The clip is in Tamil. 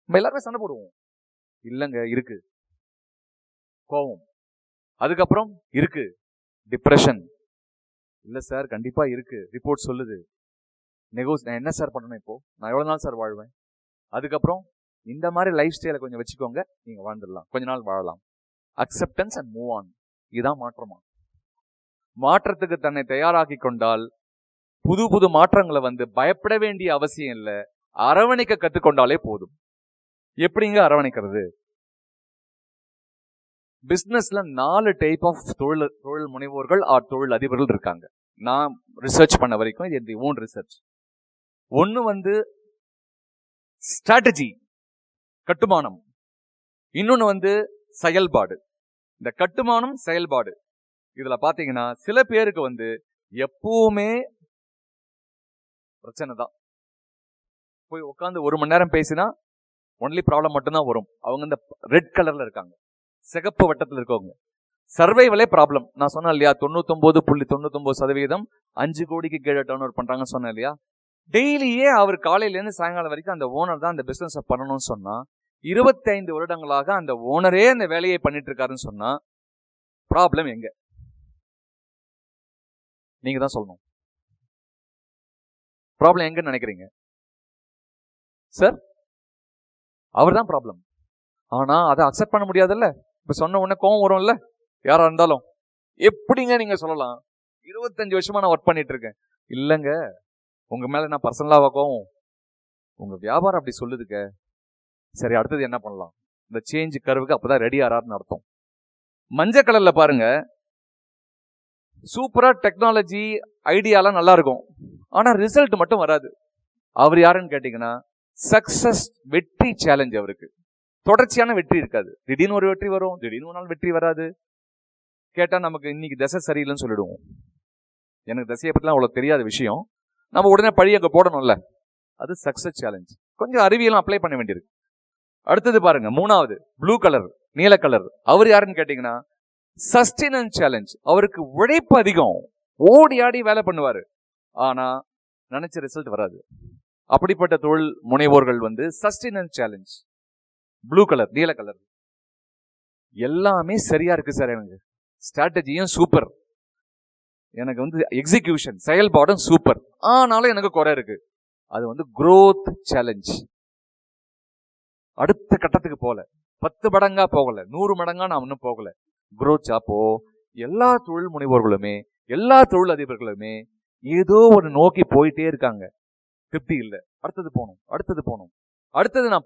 நம்ம எல்லாருமே சண்டை போடுவோம். இல்லைங்க இருக்கு. கோவம். அதுக்கப்புறம் இருக்கு டிப்ரெஷன். இல்ல சார் கண்டிப்பா இருக்கு, ரிப்போர்ட் சொல்லுது. நான் என்ன சார் பண்ணணும், இப்போ நான் எவ்வளவு நாள் சார் வாழ்வேன்? அதுக்கப்புறம் இந்த மாதிரி லைஃப் ஸ்டைலை கொஞ்சம் வச்சுக்கோங்க, நீங்க வாழ்ந்துடலாம், கொஞ்ச நாள் வாழலாம். Acceptance and move on. இதுதான் மாற்றமா. மாற்றத்துக்கு தன்னை தயாராக்கி கொண்டால் புது புது மாற்றங்களை பயப்பட வேண்டிய அவசியம் இல்லை, அரவணைக்க கத்துக்கொண்டாலே போதும். எப்படிங்க அரவணைக்கிறது? பிசினஸ்ல 4 டைப் ஆஃப் தொழில் முனைவோர்கள் தொழில் அதிபர்கள் இருக்காங்க. நான் ரிசர்ச் பண்ண வரைக்கும், இது என்னுடைய ஓன் ரிசர்ச். ஒன்னு ஸ்ட்ராட்டஜி, கட்டுமானம். இன்னொன்னு செயல்பாடு. இந்த கட்டுமானம் செயல்பாடு இதுல பாத்தீங்கன்னா சில பேருக்கு எப்பவுமே பிரச்சனை தான். போய் உட்காந்து 1 மணி நேரம் பேசினா ஒன்லி ப்ராப்ளம் மட்டும்தான் வரும். அவங்க இந்த ரெட் கலர்ல இருக்காங்க, சிகப்பு வட்டத்தில் இருக்கவங்க. சர்வைவலே ப்ராப்ளம். நான் சொன்னேன் இல்லையா, 99.99% 5 கோடிக்கு கீழே டர்ன் ஓவர் பண்றாங்கன்னு சொன்னேன் இல்லையா. டெய்லியே அவர் காலையில இருந்து சாயங்காலம் வரைக்கும் அந்த ஓனர் தான் அந்த பிசினஸ் பண்ணணும்னு சொன்னா, 25 வருடங்களாக அந்த ஓனரே அந்த வேலையை பண்ணிட்டு இருக்காருன்னு சொன்னா ப்ராப்ளம் எங்க? நீங்க தான் சொல்லணும். ப்ராப்ளம் எங்கன்னு நினைக்கிறீங்க சார்? அவர் தான் ப்ராப்ளம். ஆனா அதை அக்செப்ட் பண்ண முடியாதுல்ல. இப்ப சொன்ன உடனே கோவம் வரும்ல யாரா இருந்தாலும். எப்படிங்க நீங்க சொல்லலாம், 25 வருஷமா நான் ஒர்க் பண்ணிட்டு இருக்கேன். இல்லங்க, உங்க மேல நான் பர்சனலாவா கோவம்? உங்க வியாபாரம் அப்படி சொல்லுதுங்க. சரி, அடுத்தது என்ன பண்ணலாம்? இந்த சேஞ்ச் கர்வுக்கு அப்பதான் ரெடி ஆறாருன்னு அர்த்தம். மஞ்சள் கலர்ல பாருங்க, சூப்பரா டெக்னாலஜி ஐடியாலாம் நல்லா இருக்கும், ஆனா ரிசல்ட் மட்டும் வராது. அவர் யாருன்னு கேட்டீங்கன்னா சக்சஸ், வெற்றி சேலஞ்ச். அவருக்கு தொடர்ச்சியான வெற்றி இருக்காது. திடீர்னு ஒரு வெற்றி வரும், திடீர்னு ஒரு நாள் வெற்றி வராது. கேட்டா நமக்கு இன்னைக்கு தசை சரியில்லைன்னு சொல்லிடுவோம். எனக்கு தசையை பத்திலாம் அவ்வளவு தெரியாத விஷயம், நம்ம உடனே பழி அங்க போடணும்ல. அது சக்சஸ் சேலஞ்ச். கொஞ்சம் அறிவியலும் அப்ளை பண்ண வேண்டியிருக்கு. அடுத்தது பாருங்க, 3வது ப்ளூ கலர், நீல கலர். அவர் யாருன்னு கேட்டீங்கன்னா சஸ்டெனன்ஸ் சேலஞ்ச். அவருக்கு உழைப்பு அதிகம், ஓடி ஆடி வேலை பண்ணுவாரு, ஆனா நினைச்ச ரிசல்ட் வராது. அப்படிப்பட்ட தொழில் முனைவோர்கள் சஸ்டெனன்ஸ் சேலஞ்ச். ப்ளூ கலர், நீல கலர். எல்லாமே சரியா இருக்கு சார், எனக்கு ஸ்ட்ராட்டஜியும் சூப்பர், எனக்கு எக்ஸிகியூஷன் செயல்பாடும் சூப்பர், ஆனாலும் எனக்கு குறை இருக்கு. அது growth சேலஞ்ச். அடுத்த கட்டத்துக்கு போல, 10 மடங்கா போகல, 100 மடங்கா நான் இன்னும் போகல. growth. அப்போ எல்லா தொழில் முனைவோர்களுமே, எல்லா தொழில் அதிபர்களுமே ஏதோ ஒரு நோக்கி போயிட்டே இருக்காங்க. திருப்தி இல்லை, அடுத்தது போகணும், அடுத்தது போகணும், அடுத்தது நான்